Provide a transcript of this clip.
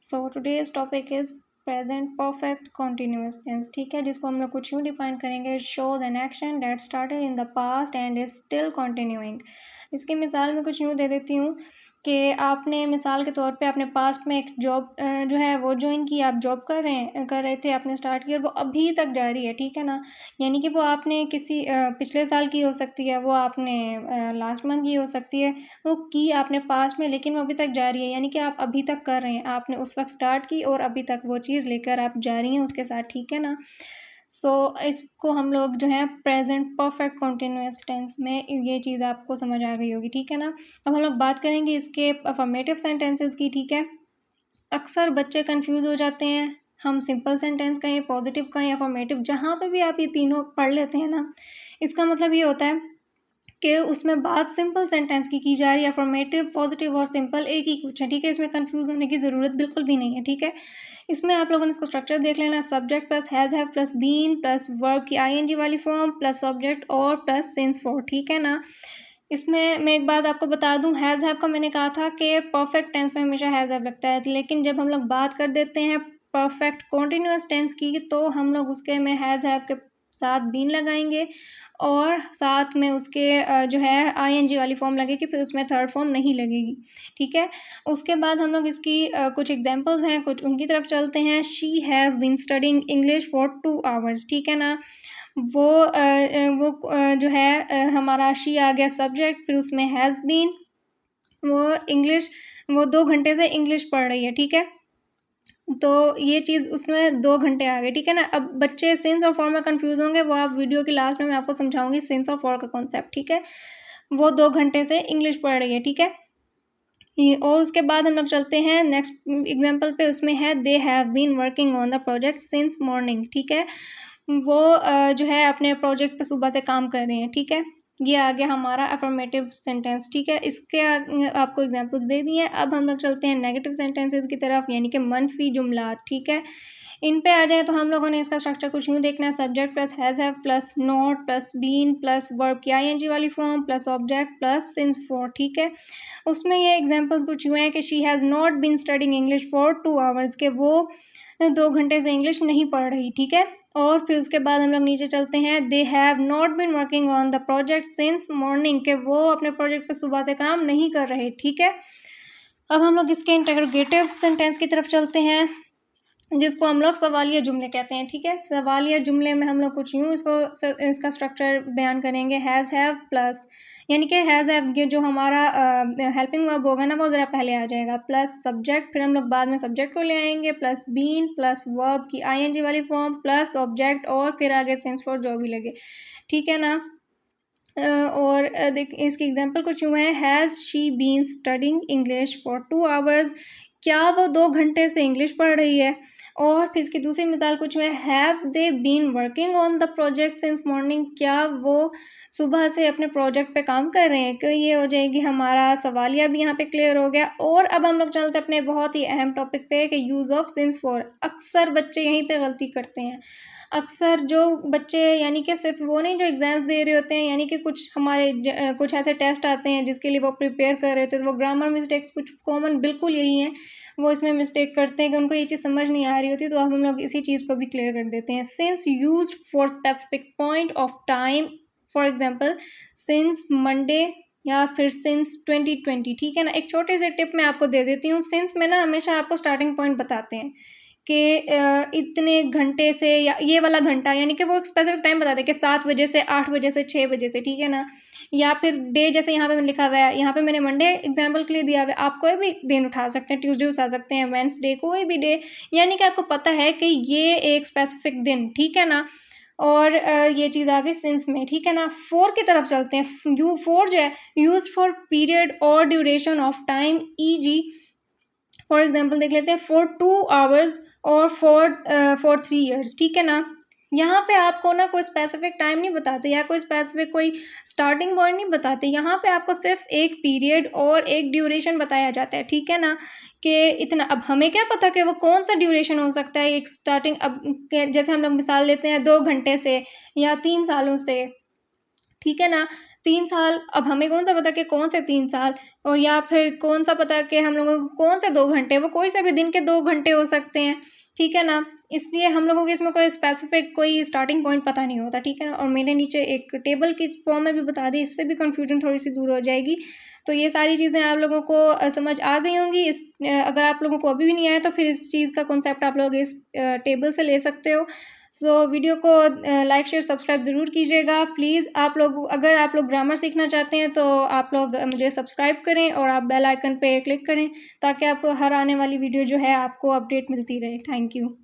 So today's topic is present perfect continuous tense, ठीक है, जिसको हम लोग कुछ यूँ डिफाइन करेंगे, shows an action that started in the past and is still continuing. इसकी मिसाल मैं कुछ यूँ दे देती हूँ कि आपने मिसाल के तौर पे अपने पास्ट में एक जॉब जो है वो ज्वाइन की, आप जॉब कर रहे थे, आपने स्टार्ट की और वो अभी तक जारी है, ठीक है ना। यानी कि वो आपने किसी पिछले साल की हो सकती है, वो आपने लास्ट मंथ की हो सकती है, वो की आपने पास्ट में, लेकिन वो अभी तक जारी है, यानी कि आप अभी तक कर रहे हैं, आपने उस वक्त स्टार्ट की और अभी तक वो चीज़ लेकर आप जा रही हैं उसके साथ, ठीक है ना। सो इसको हम लोग जो है प्रेजेंट परफेक्ट कॉन्टिन्यूअस टेंस में, ये चीज़ आपको समझ आ गई होगी, ठीक है ना। अब हम लोग बात करेंगे इसके अफर्मेटिव सेंटेंसेस की, ठीक है। अक्सर बच्चे कंफ्यूज हो जाते हैं, हम सिंपल सेंटेंस कहें, पॉजिटिव कहें, अफर्मेटिव, जहाँ पे भी आप ये तीनों पढ़ लेते हैं ना, इसका मतलब ये होता है कि उसमें बात सिंपल सेंटेंस की जा रही है। अफर्मेटिव, पॉजिटिव और सिंपल एक ही कुछ है, ठीक है। इसमें कंफ्यूज होने की ज़रूरत बिल्कुल भी नहीं है, ठीक है। इसमें आप लोगों ने इसका स्ट्रक्चर देख लेना, subject plus has have plus been plus verb की आईएनजी वाली फॉर्म प्लस ऑब्जेक्ट और प्लस सिंस फॉर, ठीक है ना। इसमें मैं एक बात आपको बता दूं, हैज़ हैव का मैंने कहा था कि परफेक्ट टेंस में हमेशा हैज़ हैव लगता है, लेकिन जब हम लोग बात कर देते हैं परफेक्ट कॉन्टिन्यूअस टेंस की, तो हम लोग उसके में हैज़ हैव के साथ बीन लगाएंगे और साथ में उसके जो है आईएनजी वाली फॉर्म लगेगी, फिर उसमें थर्ड फॉर्म नहीं लगेगी, ठीक है। उसके बाद हम लोग इसकी कुछ एग्जांपल्स हैं, कुछ उनकी तरफ चलते हैं। She has been studying English for 2 hours, ठीक है ना। वो जो है हमारा शी आ गया सब्जेक्ट, फिर उसमें हैज़ बीन, वो 2 घंटे से इंग्लिश पढ़ रही है, ठीक है। तो ये चीज़ उसमें 2 घंटे आ गए, ठीक है ना। अब बच्चे सिंस और फॉर में कंफ्यूज होंगे, वो आप वीडियो के लास्ट में मैं आपको समझाऊंगी सिंस और फॉर का कॉन्सेप्ट, ठीक है। वो 2 घंटे से इंग्लिश पढ़ रही है, ठीक है। और उसके बाद हम लोग चलते हैं नेक्स्ट एग्जांपल पे, उसमें है they have been working on the project since morning, ठीक है। वो जो है अपने प्रोजेक्ट पे सुबह से काम कर रहे हैं, ठीक है। ये आ गया हमारा अफर्मेटिव सेंटेंस, ठीक है। इसके आपको एग्जांपल्स दे दिए। अब हम लोग चलते हैं नेगेटिव सेंटेंसेस की तरफ, यानी कि मनफी जुमला, ठीक है। इन पे आ जाए तो हम लोगों ने इसका स्ट्रक्चर कुछ यूँ देखना है, subject plus has have plus not plus been plus verb की आईएनजी वाली form plus object plus since for, ठीक है। उसमें ये एग्जांपल्स कुछ यूँ हैं कि she has not been studying English for 2 hours, के वो 2 घंटे से इंग्लिश नहीं पढ़ रही, ठीक है। और फिर उसके बाद हम लोग नीचे चलते हैं, they have not been working on the project since morning, के वो अपने प्रोजेक्ट पे सुबह से काम नहीं कर रहे, ठीक है। अब हम लोग इसके इंटरोगेटिव सेंटेंस की तरफ चलते हैं, जिसको हम लोग सवालिया जुमले कहते हैं, ठीक है। सवालिया जुमले में हम लोग कुछ यूँ इसका स्ट्रक्चर बयान करेंगे, हैज़ हैव प्लस, यानी कि हैज़ हैव ये जो हमारा हेल्पिंग वर्ब होगा ना, वो ज़रा पहले आ जाएगा, प्लस सब्जेक्ट, फिर हम लोग बाद में सब्जेक्ट को ले आएंगे, प्लस बीन प्लस वर्ब की आईएनजी वाली फॉर्म प्लस ऑब्जेक्ट और फिर आगे सेंस फॉर जो भी लगे, ठीक है ना। और देख इसकी एग्जांपल कुछ यूँ है, has she been studying English for 2 hours, क्या वो 2 घंटे से इंग्लिश पढ़ रही है। और फिर इसकी दूसरी मिसाल कुछ है, have they been working on the project since morning, क्या वो सुबह से अपने प्रोजेक्ट पे काम कर रहे हैं। कि ये हो जाएगी हमारा सवालिया भी यहाँ पे क्लियर हो गया। और अब हम लोग चलते अपने बहुत ही अहम टॉपिक पे कि यूज़ ऑफ सिंस फॉर। अक्सर बच्चे यहीं पे गलती करते हैं। अक्सर जो बच्चे, यानी कि सिर्फ वो नहीं जो एग्ज़ाम्स दे रहे होते हैं, यानी कि कुछ हमारे कुछ ऐसे टेस्ट आते हैं जिसके लिए वो प्रिपेयर कर रहे होते हैं, तो वो ग्रामर मिस्टेक्स कुछ कॉमन बिल्कुल यही हैं, वो इसमें मिस्टेक करते हैं कि उनको ये चीज़ समझ नहीं आ रही होती। तो अब हम लोग इसी चीज़ को भी क्लियर कर देते हैं। Since used for specific point of time, for example since Monday या फिर सिंस 2020, ठीक है ना। एक छोटी सी टिप मैं आपको दे देती हूँ, सिंस में ना हमेशा आपको स्टार्टिंग पॉइंट बताते हैं कि इतने घंटे से, या ये वाला घंटा, यानी कि वो एक स्पेसिफिक टाइम बताते हैं कि 7 बजे से 8 बजे से 6 बजे से, ठीक है ना। या फिर डे, जैसे यहाँ पे लिखा हुआ है, यहाँ पे मैंने मंडे एग्जाम्पल के लिए दिया हुआ है, आप कोई भी दिन उठा सकते हैं, ट्यूसडे उठा सकते हैं, वेडनेसडे, कोई भी डे, यानी कि आपको पता है कि ये एक स्पेसिफिक दिन, ठीक है ना। और ये चीज़ आ गई सिंस में, ठीक है ना। फोर की तरफ चलते हैं। फोर जो है, यूज फॉर पीरियड और duration of time, e g. For example देख लेते हैं, फॉर 2 आवर्स और फॉर 3 ईयर्स, ठीक है ना। यहाँ पे आपको ना कोई स्पेसिफिक टाइम नहीं बताते या कोई स्पेसिफिक कोई स्टार्टिंग पॉइंट नहीं बताते, यहाँ पे आपको सिर्फ एक पीरियड और एक ड्यूरेशन बताया जाता है, ठीक है ना, कि इतना। अब हमें क्या पता कि वो कौन सा ड्यूरेशन हो सकता है, एक स्टार्टिंग, अब जैसे हम लोग मिसाल लेते हैं 2 घंटे से या 3 सालों से, ठीक है ना। 3 साल, अब हमें कौन सा पता कि कौन से 3 साल, और या फिर कौन सा पता कि हम लोगों को कौन से 2 घंटे, वो कोई से भी दिन के 2 घंटे हो सकते हैं, ठीक है ना? इसलिए हम लोगों को इसमें कोई स्पेसिफिक कोई स्टार्टिंग पॉइंट पता नहीं होता, ठीक है ना? और मैंने नीचे एक टेबल की फॉर्म में भी बता दी, इससे भी कन्फ्यूजन थोड़ी-सी दूर हो जाएगी। तो ये सारी चीज़ें आप लोगों को समझ आ गई होंगी। अगर आप लोगों को अभी भी नहीं आया तो फिर इस चीज़ का कॉन्सेप्ट आप लोग इस टेबल से ले सकते हो। सो वीडियो को लाइक, शेयर, सब्सक्राइब ज़रूर कीजिएगा प्लीज़। अगर आप लोग ग्रामर सीखना चाहते हैं तो आप लोग मुझे सब्सक्राइब करें और आप बेल आइकन पे क्लिक करें, ताकि आपको हर आने वाली वीडियो जो है आपको अपडेट मिलती रहे। Thank you.